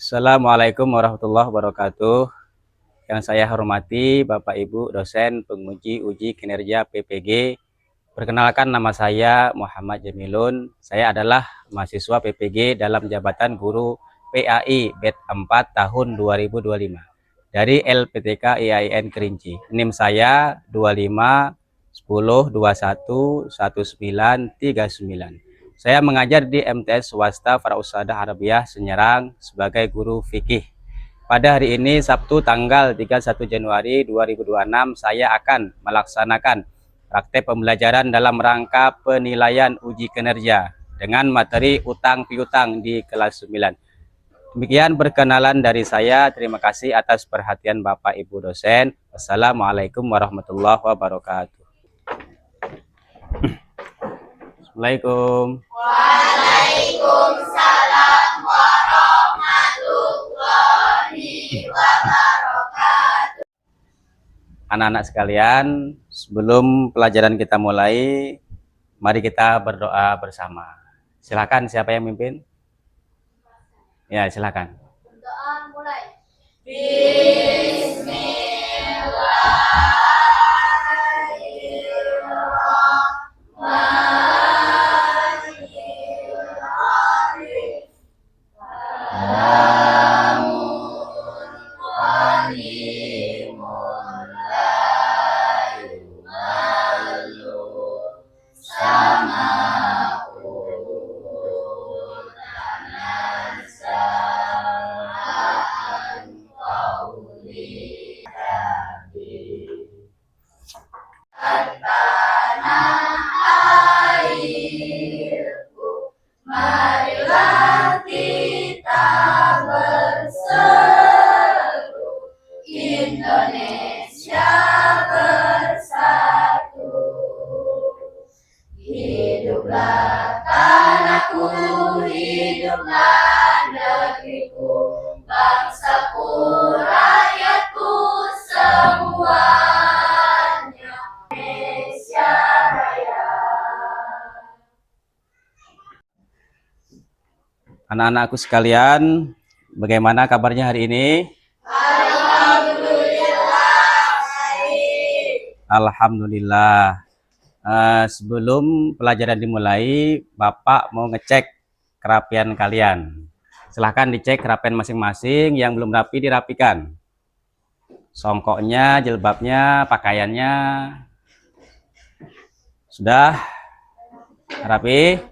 Assalamualaikum warahmatullahi wabarakatuh. Yang saya hormati Bapak Ibu dosen penguji uji kinerja PPG. Perkenalkan, nama saya Muhammad Jamilun. Saya adalah mahasiswa PPG dalam jabatan guru PAI batch 4 tahun 2025 dari LPTK IAIN Kerinci. NIM saya 25 10 21 1939. Saya mengajar di MTS Swasta Farausadah Arabiah Senyerang sebagai guru fikih. Pada hari ini Sabtu tanggal 31 Januari 2026 saya akan melaksanakan praktek pembelajaran dalam rangka penilaian uji kinerja dengan materi utang piutang di kelas 9. Demikian perkenalan dari saya. Terima kasih atas perhatian Bapak Ibu dosen. Wassalamualaikum warahmatullahi wabarakatuh. Assalamualaikum. Waalaikumsalam warahmatullahi wabarakatuh. Anak-anak sekalian, sebelum pelajaran kita mulai, mari kita berdoa bersama. Silakan, siapa yang mimpin? Ya, silakan. Doa mulai. Marilah kita berseru, Indonesia bersatu. Hiduplah tanahku, hiduplah negeriku, bangsaku, rakyatku semuanya. Indonesia Raya. Anak-anakku sekalian, bagaimana kabarnya hari ini? Alhamdulillah baik. Alhamdulillah. Sebelum pelajaran dimulai, Bapak mau ngecek kerapian kalian. Silahkan dicek kerapian masing-masing. Yang belum rapi dirapikan. Songkoknya, jilbabnya, pakaiannya. Sudah rapi?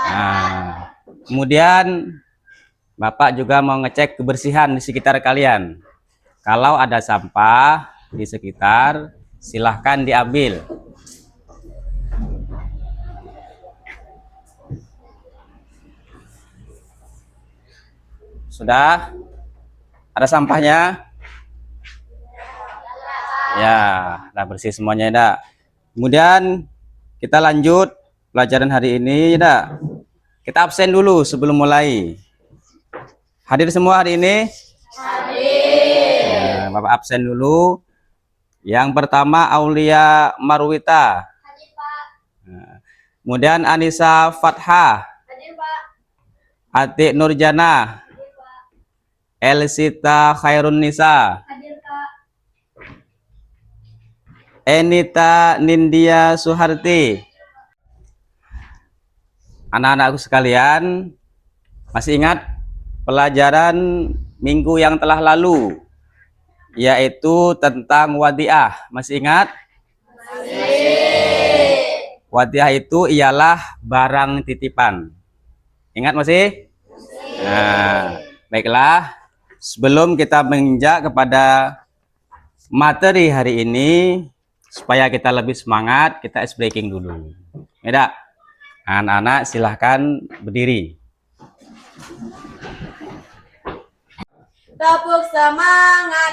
Nah, kemudian Bapak juga mau ngecek kebersihan di sekitar kalian. Kalau ada sampah di sekitar, silahkan diambil. Sudah? Ada sampahnya? Ya, udah bersih semuanya ya. Kemudian kita lanjut pelajaran hari ini ya. Kita absen dulu sebelum mulai. Hadir semua hari ini? Hadir. Bapak absen dulu. Yang pertama Aulia Marwita. Hadir, Pak. Kemudian Anissa Fathah. Hadir, Pak. Atik Nurjana. Hadir, Pak. Elsita Khairun Nisa. Hadir, Kak. Enita Nindya Suharti. Anak-anakku sekalian, masih ingat pelajaran minggu yang telah lalu, yaitu tentang wadiah? Masih ingat? Masih. Wadiah itu ialah barang titipan. Ingat masih? Nah, baiklah. Sebelum kita menginjak kepada materi hari ini, supaya kita lebih semangat, kita ice breaking dulu. Ya, anak-anak silahkan berdiri. Tepuk semangat.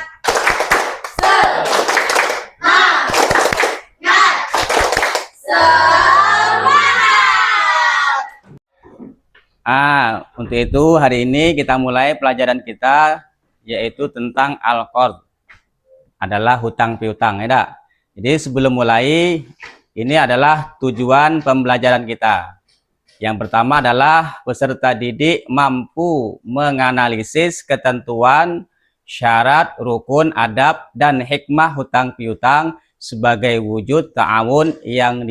Semangat. Semangat. Untuk itu hari ini kita mulai pelajaran kita, yaitu tentang al-qard. Adalah hutang piutang, ya. Jadi sebelum mulai, ini adalah tujuan pembelajaran kita, Yang pertama adalah peserta didik mampu menganalisis ketentuan, syarat, rukun, adab, dan hikmah hutang piutang sebagai wujud ta'awun yang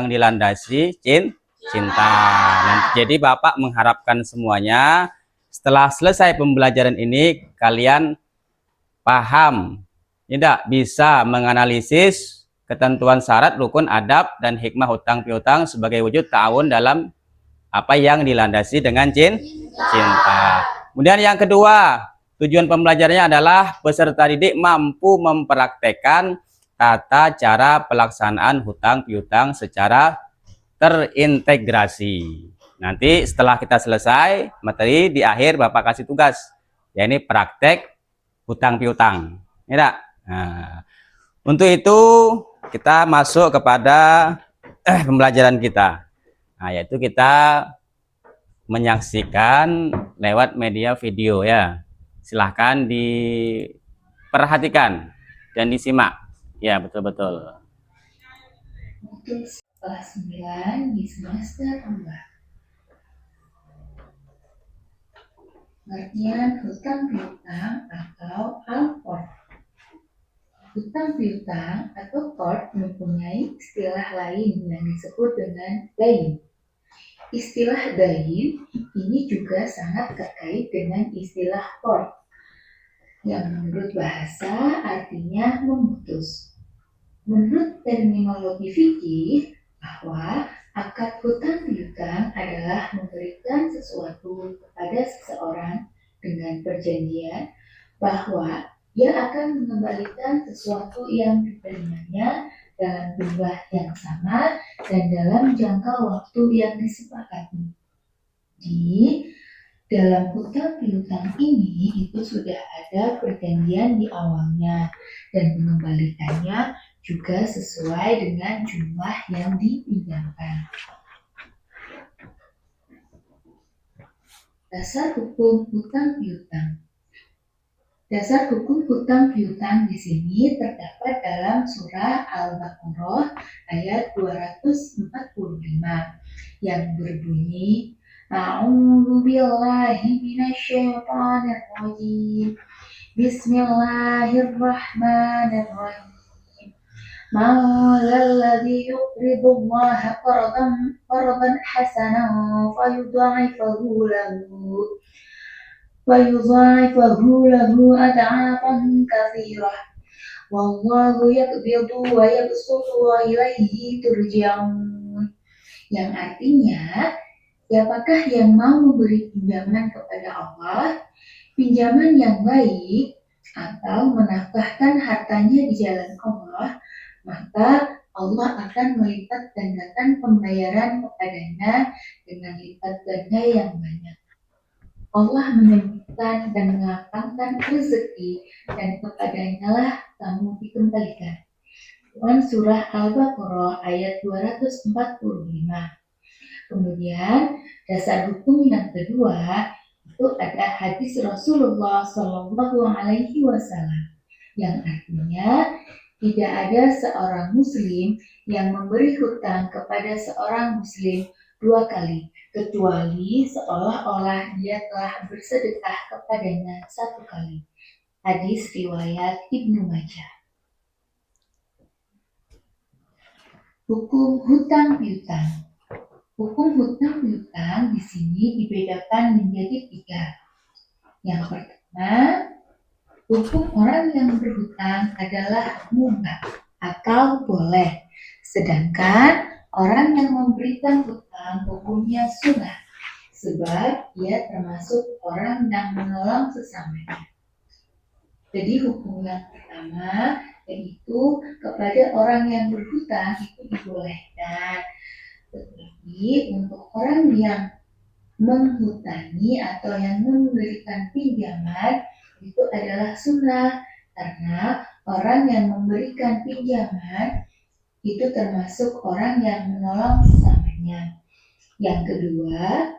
dilandasi cinta. Jadi Bapak mengharapkan semuanya setelah selesai pembelajaran ini kalian paham, tidak bisa menganalisis ketentuan syarat, rukun, adab, dan hikmah hutang piutang sebagai wujud ta'awun dalam apa yang dilandasi dengan cinta. Kemudian yang kedua, tujuan pembelajarannya adalah peserta didik mampu mempraktekkan tata cara pelaksanaan hutang piutang secara terintegrasi. Nanti setelah kita selesai materi, di akhir Bapak kasih tugas, yakni praktek hutang piutang. Ya, nah, untuk itu kita masuk kepada pembelajaran kita. Nah, yaitu kita menyaksikan lewat media video ya. Silahkan diperhatikan dan disimak. Ya, betul-betul. Untuk kelas 9 di semester 4. Pengertian hutang piutang atau al-qard. Hutang piutang atau qard mempunyai istilah lain yang disebut dengan dain. Istilah dain ini juga sangat terkait dengan istilah qard yang menurut bahasa artinya memutus. Menurut terminologi fikih bahwa akad hutang piutang adalah memberikan sesuatu kepada seseorang dengan perjanjian bahwa dia akan mengembalikan sesuatu yang diterimanya dalam jumlah yang sama dan dalam jangka waktu yang disepakati. Di dalam hutang piutang ini itu sudah ada perjanjian di awalnya dan mengembalikannya juga sesuai dengan jumlah yang dipinjamkan. Dasar hukum hutang piutang. Dasar hukum hutang piutang di sini terdapat dalam surah Al-Baqarah ayat 245 yang berbunyi A'udzu billahi minasyaitonir rajim. Bismillahirrahmanirrahim. Man dzalladzi yuqridu Allaha qardan hasanan fayudha'ifahu lahu ad'afan katsirah. Wallahu yaqbidu wa yabsutu wa ilaihi turja'un. Yang artinya, siapakah yang mau memberi pinjaman kepada Allah, pinjaman yang baik, atau menafkahkan hartanya di jalan Allah, maka Allah akan melipat gandakan pembayaran kepadanya dengan lipat ganda yang banyak. Allah menyembuhkan dan melapangkan rezeki, dan kepadanya lah kamu dikembalikan. Quran Surah Al-Baqarah ayat 245. Kemudian dasar hukum yang kedua itu ada hadis Rasulullah Shallallahu Alaihi Wasallam yang artinya tidak ada seorang muslim yang memberi hutang kepada seorang muslim dua kali, kecuali seolah-olah dia telah bersedekah kepadanya satu kali. Hadis riwayat Ibnu Majah. Hukum hutang piutang. Hukum hutang piutang di sini dibedakan menjadi 3. Yang pertama, hukum orang yang berhutang adalah mubah atau boleh, sedangkan orang yang memberikan hutang hukumnya sunnah, sebab ia termasuk orang yang menolong sesamanya. Jadi hukum yang pertama yaitu kepada orang yang berhutang itu dibolehkan. Tetapi untuk orang yang menghutangi atau yang memberikan pinjaman itu adalah sunnah, karena orang yang memberikan pinjaman itu termasuk orang yang menolong sesamanya. Yang kedua,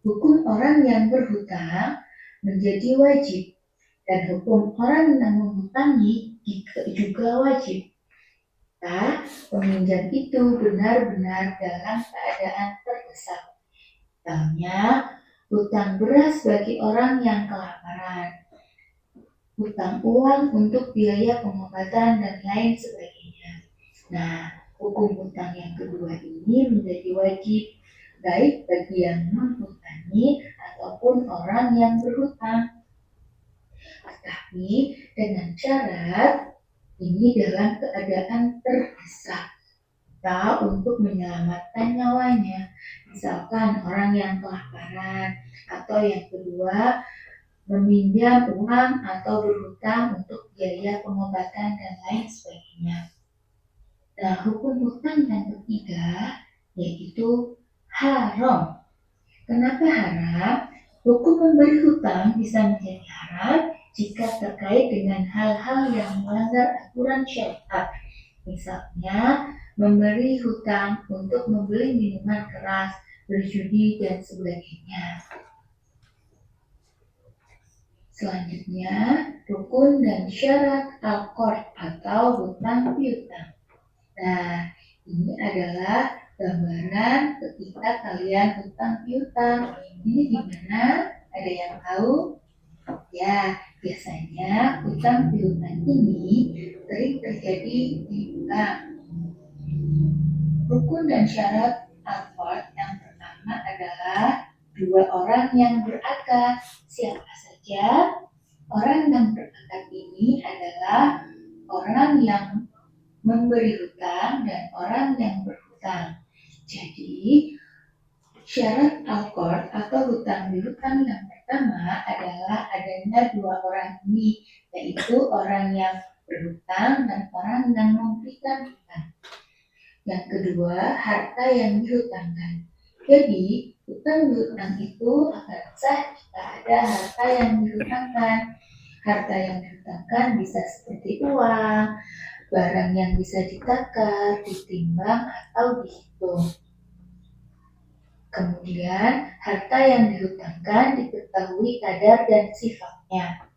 hukum orang yang berhutang menjadi wajib, dan hukum orang yang menghutangi juga wajib. Peminjam itu benar-benar dalam keadaan terdesak, Misalnya, hutang beras bagi orang yang kelaparan, hutang uang untuk biaya pengobatan, dan lain sebagainya. Nah, hukum hutang yang kedua ini menjadi wajib, baik bagi yang menghutangi ataupun orang yang berhutang. Tetapi dengan syarat ini dalam keadaan terdesak untuk menyelamatkan nyawanya. Misalkan orang yang kelaparan, atau yang kedua meminjam uang atau berhutang untuk biaya pengobatan dan lain sebagainya. Nah, hukum hutang yang ketiga yaitu haram. Kenapa haram? Hukum memberi hutang bisa menjadi haram jika terkait dengan hal-hal yang melanggar aturan syariat. Misalnya, memberi hutang untuk membeli minuman keras, berjudi, dan sebagainya. Selanjutnya, rukun dan syarat al-qard atau hutang piutang. Nah, ini adalah gambaran ketika kalian hutang piutang. Ini gimana? Ada yang tahu? Ya, biasanya hutang piutang ini sering terjadi di bank. Rukun dan syarat al-qard yang pertama adalah dua orang yang berakad. Siapa saja? Orang yang berakad ini adalah orang yang memberi hutang dan orang yang berhutang. Jadi, syarat al-qard atau hutang piutang yang pertama adalah adanya dua orang ini, yaitu orang yang berhutang dan orang yang memberikan hutang. Yang kedua, harta yang dihutangkan. Jadi, hutang piutang itu akan sah jika ada harta yang dihutangkan. Harta yang dihutangkan bisa seperti uang, barang yang bisa ditakar, ditimbang, atau dihitung. Kemudian, harta yang dihutangkan diketahui kadar dan sifatnya.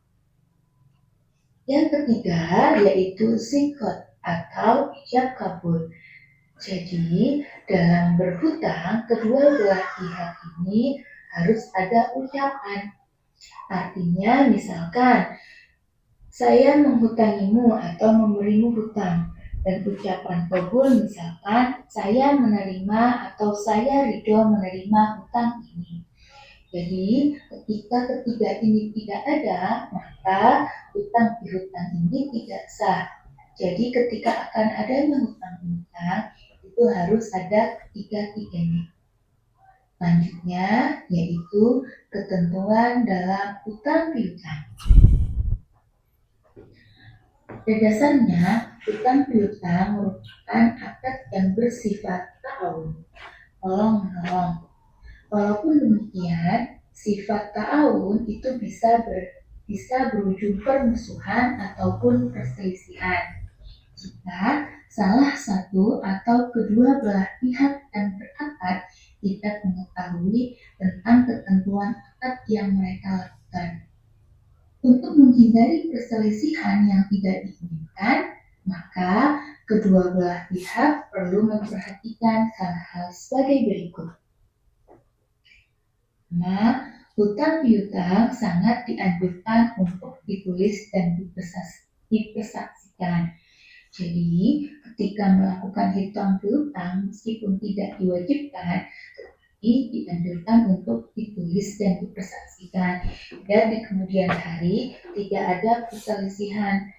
Yang ketiga yaitu sikot atau ijab kabul. Jadi, dalam berhutang, kedua belah pihak ini harus ada ucapan. Artinya, misalkan, saya menghutangimu atau memberimu hutang, dan ucapan kabul misalkan, saya menerima atau saya ridho menerima hutang ini. Jadi, ketika ketiga ini tidak ada, maka hutang piutang ini tidak sah. Jadi, ketika akan adanya hutang piutang, itu harus ada ketiga-tiganya. Selanjutnya, yaitu ketentuan dalam hutang piutang. Pada dasarnya, hutang piutang merupakan akad yang bersifat ta'awun, tolong-menolong. Walaupun demikian, sifat ta'awun itu bisa berujung permusuhan ataupun perselisihan. Jika salah satu atau kedua belah pihak yang berakad tidak mengetahui tentang ketentuan akad yang mereka lakukan. Untuk menghindari perselisihan yang tidak diinginkan, maka kedua belah pihak perlu memperhatikan hal-hal sebagai berikut. Nah, hutang piutang sangat dianjurkan untuk ditulis dan dipersaksikan. Jadi, ketika melakukan hutang piutang, meskipun tidak diwajibkan, tetapi dianjurkan untuk ditulis dan dipersaksikan. Dan di kemudian hari tidak ada perselisihan.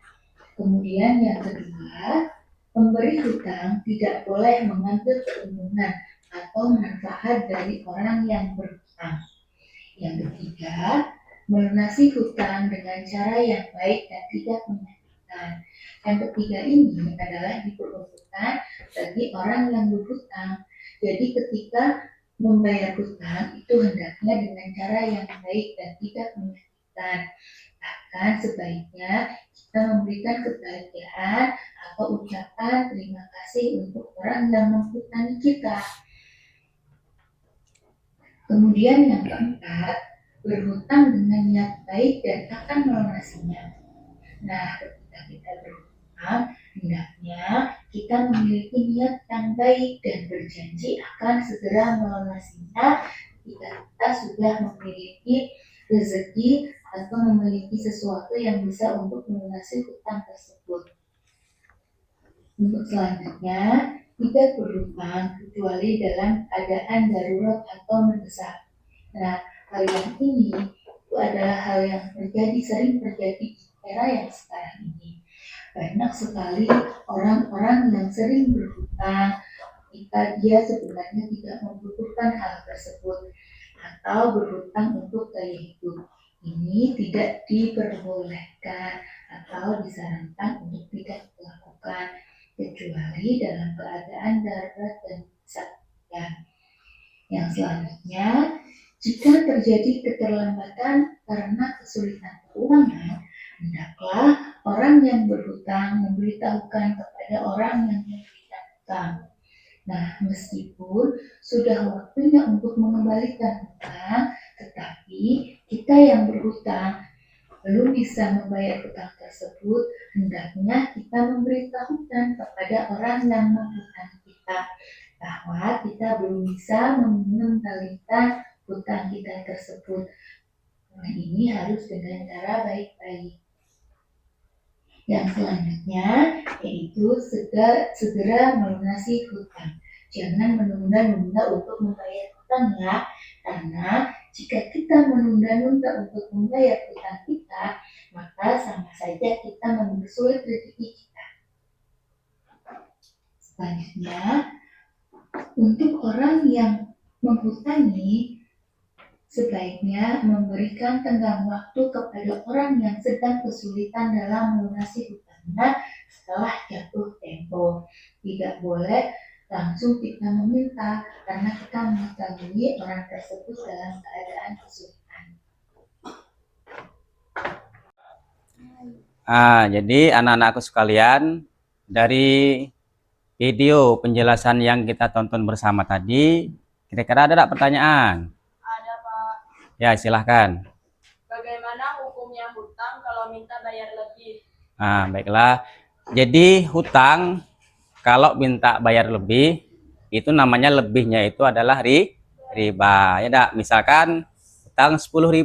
Kemudian yang kedua, pemberi hutang tidak boleh mengambil keuntungan atau manfaat dari orang yang berhutang. Yang ketiga, melunasi hutang dengan cara yang baik dan tidak menyakitkan. Yang ketiga ini adalah diperuntukkan bagi orang yang berhutang. Jadi ketika membayar hutang itu hendaknya dengan cara yang baik dan tidak menyakitkan. Bahkan sebaiknya kita memberikan kebahagiaan atau ucapan terima kasih untuk orang yang menghutangi kita. Kemudian yang keempat, berhutang dengan niat baik dan akan melunasinya. Nah, ketika kita berhutang, hendaknya kita memiliki niat yang baik dan berjanji akan segera melunasinya jika kita sudah memiliki rezeki atau memiliki sesuatu yang bisa untuk melunasi hutang tersebut. Untuk selanjutnya, tidak berhutang kecuali dalam keadaan darurat atau mendesak. Nah, hal yang ini itu adalah hal yang sering terjadi di era yang sekarang ini. Banyak sekali orang-orang yang sering berhutang ketika dia sebenarnya tidak membutuhkan hal tersebut atau berhutang untuk gaya hidup. Ini tidak diperbolehkan atau disarankan untuk tidak dilakukan kecuali dalam keadaan darurat dan mendesak. Yang selanjutnya, jika terjadi keterlambatan karena kesulitan keuangan, hendaklah orang yang berhutang memberitahukan kepada orang yang memberikan hutang. Nah, meskipun sudah waktunya untuk mengembalikan hutang, tetapi kita yang berhutang belum bisa membayar hutang tersebut, hendaknya kita memberitahukan kepada orang yang menghutang kita bahwa kita belum bisa mengembalikan hutang kita tersebut. Nah, ini harus dengan cara baik-baik. Yang selanjutnya yaitu segera melunasi hutang. Jangan menunda-nunda untuk membayar hutang ya, karena jika kita menunda-nunda untuk membayar hutang kita, maka sama saja kita mempersulit rezeki kita. Selanjutnya, untuk orang yang menghutangi, sebaiknya memberikan tenggang waktu kepada orang yang sedang kesulitan dalam melunasi hutangnya setelah jatuh tempo. Tidak boleh langsung kita meminta karena kita mengetahui orang tersebut dalam keadaan kesulitan. Jadi anak-anakku sekalian, dari video penjelasan yang kita tonton bersama tadi, kira-kira ada nggak pertanyaan? Ada, Pak. Ya, silahkan. Bagaimana hukumnya hutang kalau minta bayar lebih? Baiklah. Jadi hutang kalau minta bayar lebih, itu namanya lebihnya itu adalah riba. Ya enggak? Misalkan hutang 10.000,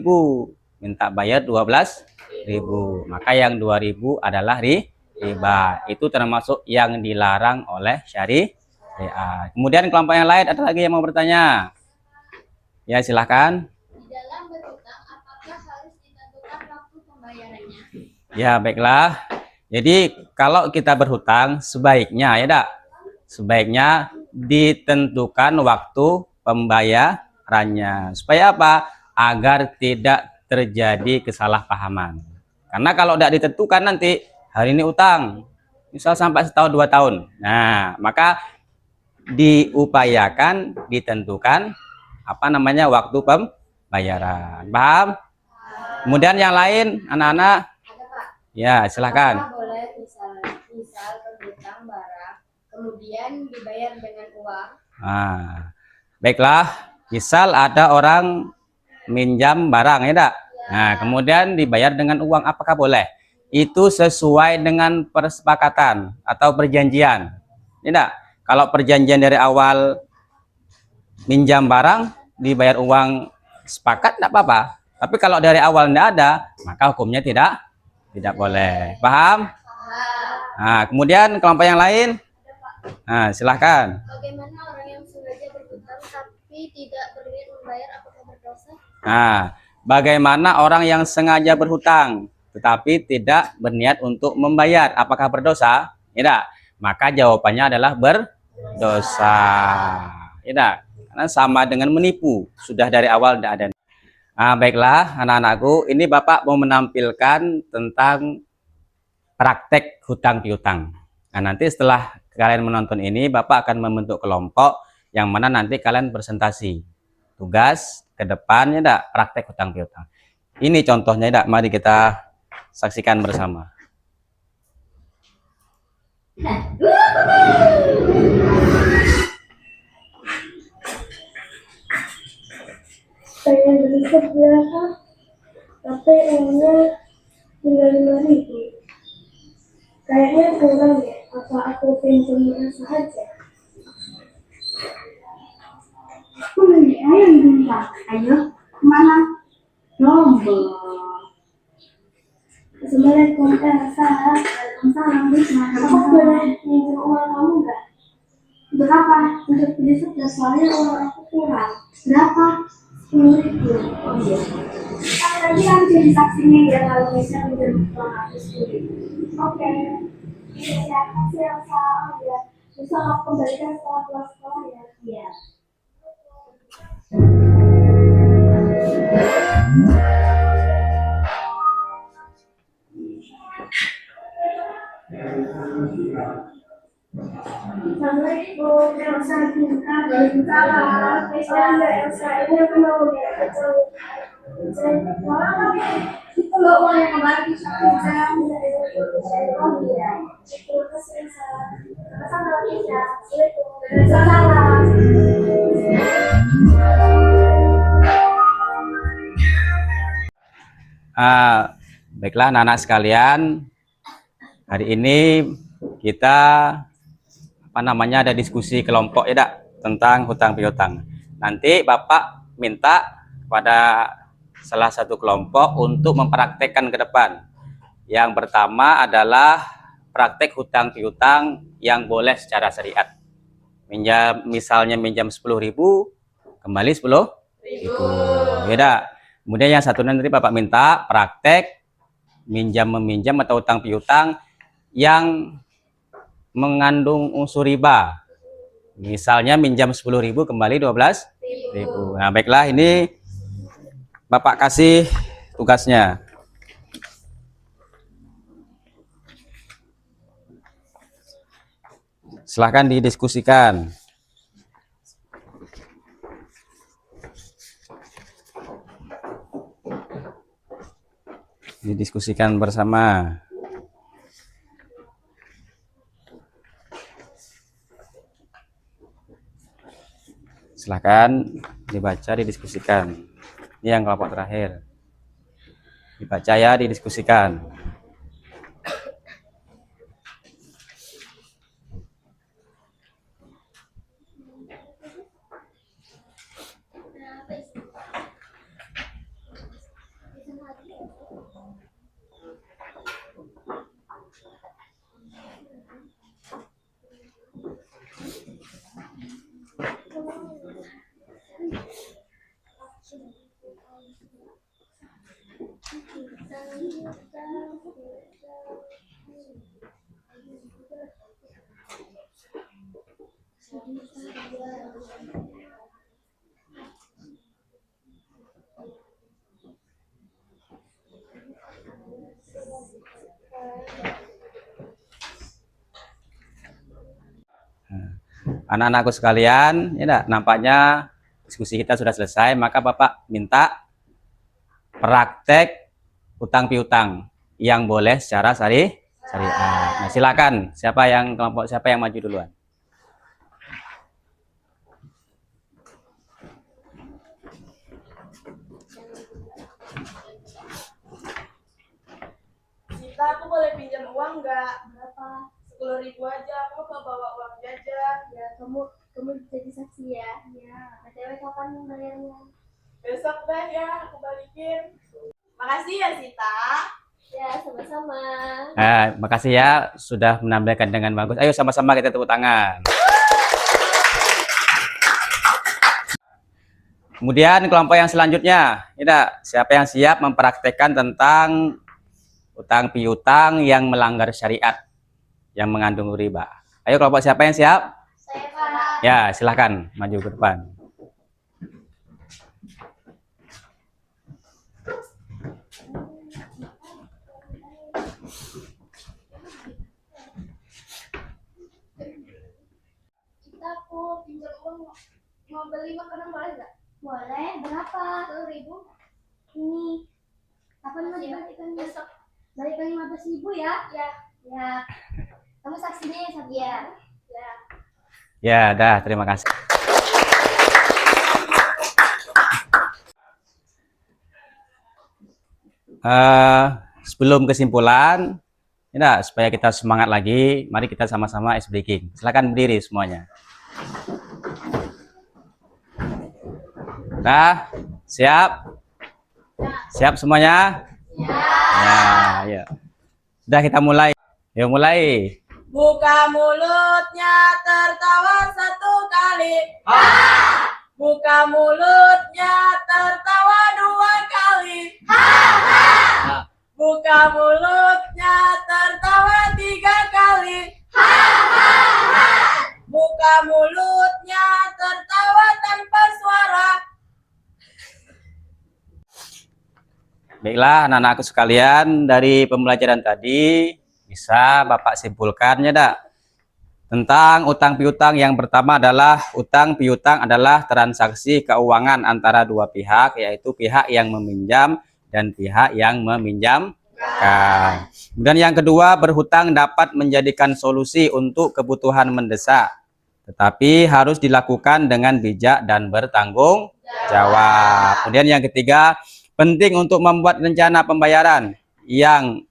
minta bayar 12.000, maka yang 2.000 adalah riba. Itu termasuk yang dilarang oleh syariat. Kemudian kelompok yang lain, ada lagi yang mau bertanya? Ya, silahkan. Di dalam berhutang, apakah harus ditentukan waktu pembayarannya? Ya, baiklah. Jadi kalau kita berhutang, sebaiknya ya enggak? Sebaiknya ditentukan waktu pembayarannya. Supaya apa? Agar tidak terjadi kesalahpahaman. Karena kalau tidak ditentukan nanti, hari ini utang, misal sampai setahun 2 tahun. Nah, maka diupayakan ditentukan waktu pembayaran. Paham? Kemudian yang lain, anak-anak? Ada, Pak. Ya, silahkan. Apakah boleh misal berhutang barang, kemudian dibayar dengan uang? Baiklah, misal ada orang minjam barang ya enggak? Nah, kemudian dibayar dengan uang, apakah boleh? Itu sesuai dengan persepakatan atau perjanjian. Ya enggak? Kalau perjanjian dari awal minjam barang dibayar uang, sepakat enggak apa-apa. Tapi kalau dari awal enggak ada, maka hukumnya tidak boleh. Paham? Nah, kemudian kelompok yang lain? Nah, silahkan. Bagaimana orang yang sengaja berhutang tapi tidak berniat membayar, apakah berdosa? Nah, bagaimana orang yang sengaja berhutang tetapi tidak berniat untuk membayar, apakah berdosa? Tidak. Maka jawabannya adalah berdosa. Tidak. Karena sama dengan menipu, sudah dari awal tidak ada. Baiklah anak-anakku, ini Bapak mau menampilkan tentang praktek hutang piutang. Nah, nanti setelah kalian menonton ini, Bapak akan membentuk kelompok yang mana nanti kalian presentasi tugas ke depannya praktek hutang piutang. Ini contohnya mari kita saksikan bersama. Pengen beli berapa, tapi uangnya tinggal 5.000. Kayaknya kurang ya, apa aku pinjam saja? Kuliah yang bintang, Ayo, kemana? Lombok. Assalamualaikum Elsa. Waalaikumsalam. Aku boleh minjem uang kamu nggak? Berapa? Untuk beli sebelas, soalnya uang aku kurang. Berapa? 10.000. Oh iya. Kan tadi kan jadi saksinya ya kalau misalnya minjem uang aku 10.000. Oke. Siapa sih Elsa? Oh ya. Bisa aku kembalikan setelah pulang sekolah ya? Iya. Assalamualaikum, Elsa. Waalaikumsalam. Elsa, ini aku mau lihat kalau uang yang kembali saya oh iya. Terima kasih Elsa. Sama-sama Elsa. Waalaikumsalam. Baiklah anak-anak sekalian, hari ini kita ada diskusi kelompok ya Dak, tentang hutang piutang. Nanti Bapak minta kepada salah satu kelompok untuk mempraktekkan ke depan. Yang pertama adalah praktek hutang piutang yang boleh secara syariat. Misalnya minjam 10.000, kembali 10.000. Ya Dak. Kemudian yang satu nanti Bapak minta praktek minjam-meminjam atau hutang piutang yang mengandung unsur riba. Misalnya minjam 10.000 kembali 12.000. Nah, baiklah, ini Bapak kasih tugasnya. Silahkan didiskusikan. Didiskusikan bersama. Silahkan dibaca, didiskusikan. Ini yang kelompok terakhir. Dibaca ya, didiskusikan. Anak-anakku sekalian, ya nampaknya diskusi kita sudah selesai, maka Bapak minta praktek hutang piutang yang boleh secara syariat. Nah, silakan, siapa yang maju duluan? Sita, aku boleh pinjam uang nggak? Berapa? 10.000 aja. Aku mau bawa uang jajan. Ya, kamu jadi saksi ya. Ya. BTW kapan bayarnya? Besok deh ya, aku balikin. Makasih ya Sita. Ya, sama-sama. Makasih ya sudah menampilkan dengan bagus. Ayo sama-sama kita tepuk tangan. Kemudian kelompok yang selanjutnya, siapa yang siap mempraktekkan tentang hutang piutang yang melanggar syariat, yang mengandung riba? Ayo kelompok siapa yang siap? Saya Pak. Ya, silahkan maju ke depan. Aku pinjam uang mau beli makanan boleh nggak? Boleh. Berapa? 10.000. Ini kapan mau dibalikkan? Besok. Balikkan 15.000 ya? Ya. Ya. Kamu saksinya ya, Sabia? Ya. Ya, dah, terima kasih. Sebelum kesimpulan, supaya kita semangat lagi, mari kita sama-sama ice breaking. Silakan berdiri semuanya. Nah, Siap? Siap semuanya? Ya, ya. Sudah kita mulai. Yuk mulai. Buka mulutnya tertawa satu kali. Buka mulutnya tertawa dua kali. Buka mulutnya tertawa tiga kali. Buka mulutnya tertawa tanpa suara. Baiklah anak-anakku sekalian, dari pembelajaran tadi bisa Bapak simpulkan ya dak, tentang utang piutang. Yang pertama adalah utang piutang adalah transaksi keuangan antara dua pihak, yaitu pihak yang meminjam dan pihak yang meminjamkan. Kemudian yang kedua, berhutang dapat menjadikan solusi untuk kebutuhan mendesak, tetapi harus dilakukan dengan bijak dan bertanggung jawab. Kemudian yang ketiga, penting untuk membuat rencana pembayaran yang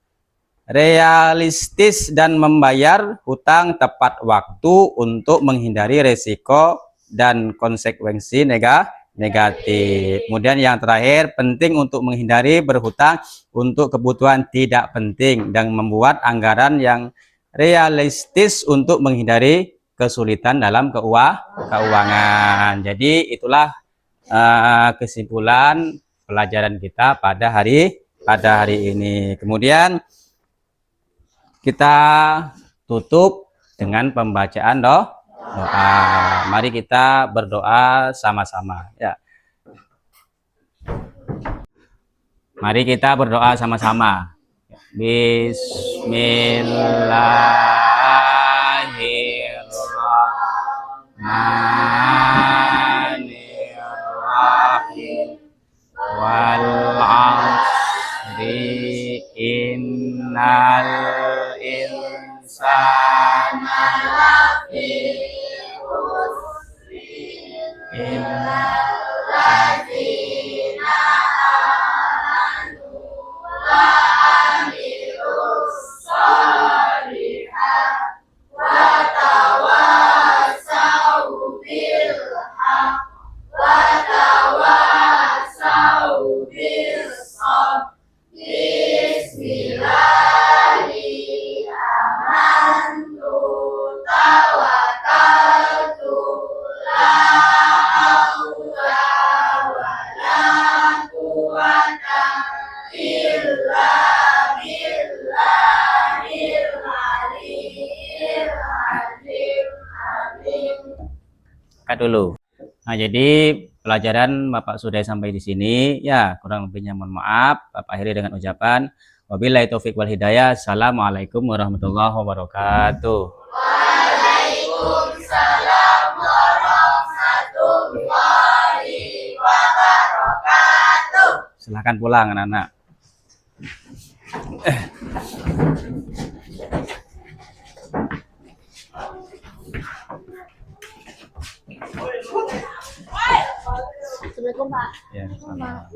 realistis dan membayar hutang tepat waktu untuk menghindari resiko dan konsekuensi negatif. Kemudian yang terakhir, penting untuk menghindari berhutang untuk kebutuhan tidak penting dan membuat anggaran yang realistis untuk menghindari kesulitan dalam keuangan. Jadi itulah kesimpulan pelajaran kita pada hari ini. Kemudian kita tutup dengan pembacaan doa. Mari kita berdoa sama-sama ya. Mari kita berdoa sama-sama. Bismillahirrahmanirrahim. Wal 'asri innal insana lafi khusrin illal ladzina amanu wa amilus sholihat wa tawassau bil haqq wa tawassau bis sabr. Bismillahirrahmanirrahim. Amantu tawakkaltu la haula wala quwwata illa billahil aliyyil azim. Dulu. Nah, jadi pelajaran Bapak sudah sampai di sini ya, kurang lebihnya mohon maaf. Bapak akhiri dengan ucapan wabillahi taufik wal hidayah. Assalamualaikum warahmatullahi wabarakatuh. Waalaikumsalam warahmatullahi wabarakatuh. Silahkan pulang anak-anak. Assalamualaikum Pak. Ya, salam.